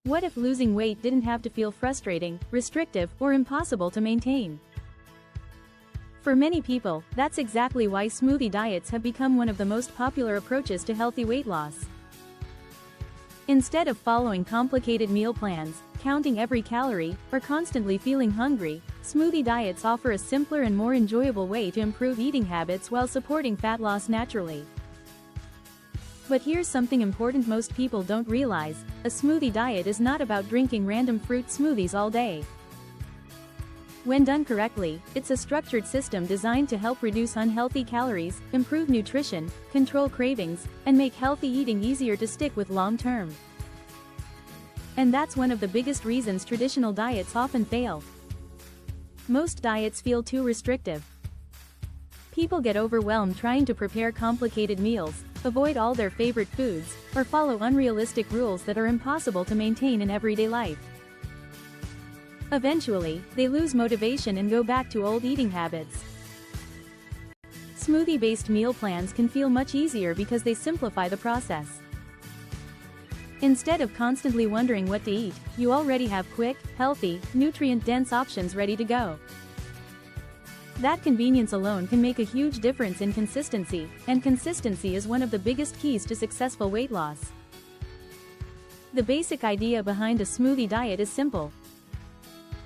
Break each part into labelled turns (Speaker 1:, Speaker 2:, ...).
Speaker 1: What if losing weight didn't have to feel frustrating, restrictive, or impossible to maintain? For many people, that's exactly why smoothie diets have become one of the most popular approaches to healthy weight loss. Instead of following complicated meal plans, counting every calorie, or constantly feeling hungry, smoothie diets offer a simpler and more enjoyable way to improve eating habits while supporting fat loss naturally. But here's something important most people don't realize: a smoothie diet is not about drinking random fruit smoothies all day. When done correctly, it's a structured system designed to help reduce unhealthy calories, improve nutrition, control cravings, and make healthy eating easier to stick with long term. And that's one of the biggest reasons traditional diets often fail. Most diets feel too restrictive. People get overwhelmed trying to prepare complicated meals, avoid all their favorite foods, or follow unrealistic rules that are impossible to maintain in everyday life. Eventually, they lose motivation and go back to old eating habits. Smoothie-based meal plans can feel much easier because they simplify the process. Instead of constantly wondering what to eat, you already have quick, healthy, nutrient-dense options ready to go. That convenience alone can make a huge difference in consistency, and consistency is one of the biggest keys to successful weight loss. The basic idea behind a smoothie diet is simple.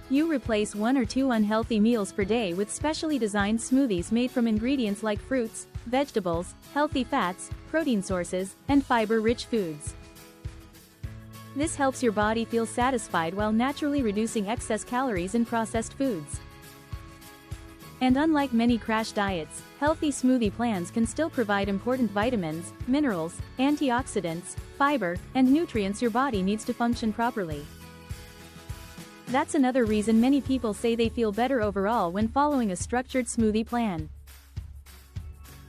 Speaker 1: You replace 1 or 2 unhealthy meals per day with specially designed smoothies made from ingredients like fruits, vegetables, healthy fats, protein sources, and fiber-rich foods. This helps your body feel satisfied while naturally reducing excess calories in processed foods. And unlike many crash diets, healthy smoothie plans can still provide important vitamins, minerals, antioxidants, fiber, and nutrients your body needs to function properly. That's another reason many people say they feel better overall when following a structured smoothie plan.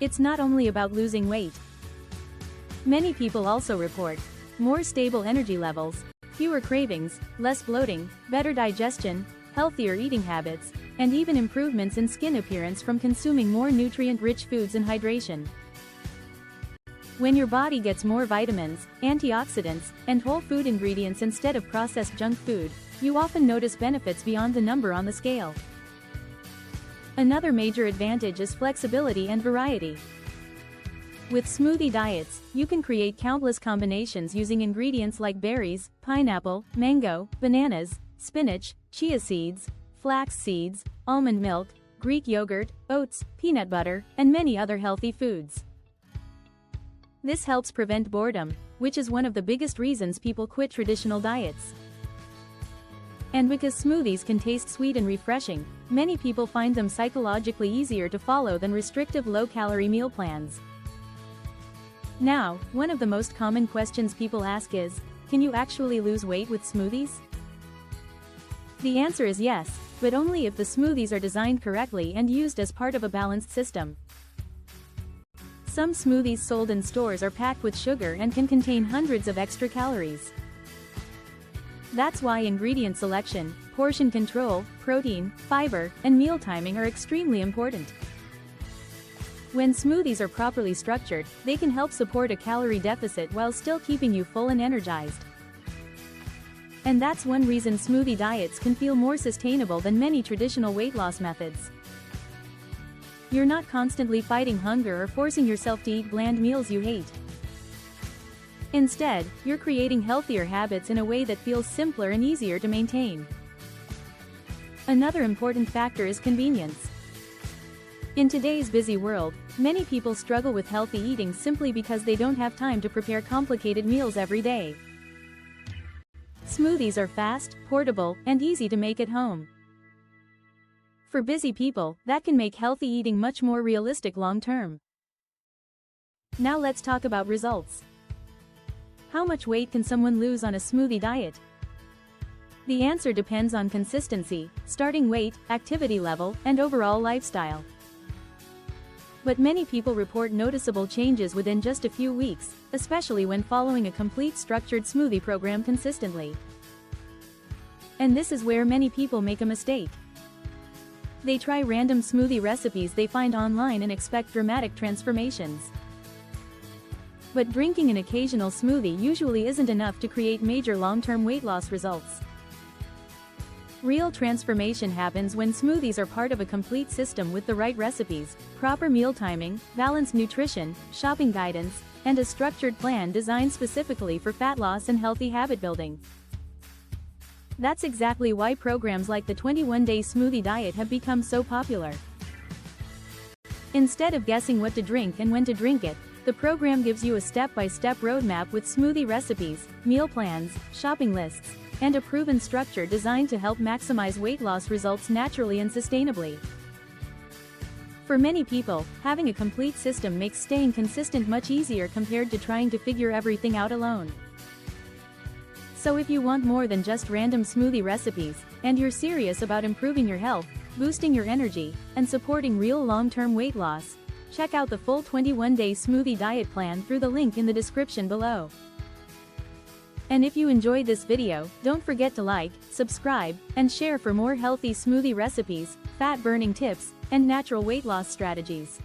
Speaker 1: It's not only about losing weight. Many people also report more stable energy levels, fewer cravings, less bloating, better digestion, healthier eating habits, and even improvements in skin appearance from consuming more nutrient-rich foods and hydration. When your body gets more vitamins, antioxidants, and whole food ingredients instead of processed junk food, you often notice benefits beyond the number on the scale. Another major advantage is flexibility and variety. With smoothie diets, you can create countless combinations using ingredients like berries, pineapple, mango, bananas, spinach, chia seeds, flax seeds, almond milk, Greek yogurt, oats, peanut butter, and many other healthy foods. This helps prevent boredom, which is one of the biggest reasons people quit traditional diets. And because smoothies can taste sweet and refreshing, many people find them psychologically easier to follow than restrictive low-calorie meal plans. Now, one of the most common questions people ask is, can you actually lose weight with smoothies? The answer is yes, but only if the smoothies are designed correctly and used as part of a balanced system. Some smoothies sold in stores are packed with sugar and can contain hundreds of extra calories. That's why ingredient selection, portion control, protein, fiber, and meal timing are extremely important. When smoothies are properly structured, they can help support a calorie deficit while still keeping you full and energized. And that's one reason smoothie diets can feel more sustainable than many traditional weight loss methods. You're not constantly fighting hunger or forcing yourself to eat bland meals you hate. Instead, you're creating healthier habits in a way that feels simpler and easier to maintain. Another important factor is convenience. In today's busy world, many people struggle with healthy eating simply because they don't have time to prepare complicated meals every day. Smoothies are fast, portable, and easy to make at home. For busy people, that can make healthy eating much more realistic long-term. Now let's talk about results. How much weight can someone lose on a smoothie diet? The answer depends on consistency, starting weight, activity level, and overall lifestyle. But many people report noticeable changes within just a few weeks, especially when following a complete structured smoothie program consistently. And this is where many people make a mistake. They try random smoothie recipes they find online and expect dramatic transformations. But drinking an occasional smoothie usually isn't enough to create major long-term weight loss results. Real transformation happens when smoothies are part of a complete system with the right recipes, proper meal timing, balanced nutrition, shopping guidance, and a structured plan designed specifically for fat loss and healthy habit building. That's exactly why programs like the 21-day smoothie diet have become so popular. Instead of guessing what to drink and when to drink it, the program gives you a step-by-step roadmap with smoothie recipes, meal plans, shopping lists, and a proven structure designed to help maximize weight loss results naturally and sustainably. For many people, having a complete system makes staying consistent much easier compared to trying to figure everything out alone. So if you want more than just random smoothie recipes, and you're serious about improving your health, boosting your energy, and supporting real long-term weight loss, check out the full 21-day smoothie diet plan through the link in the description below. And if you enjoyed this video, don't forget to like, subscribe, and share for more healthy smoothie recipes, fat-burning tips, and natural weight loss strategies.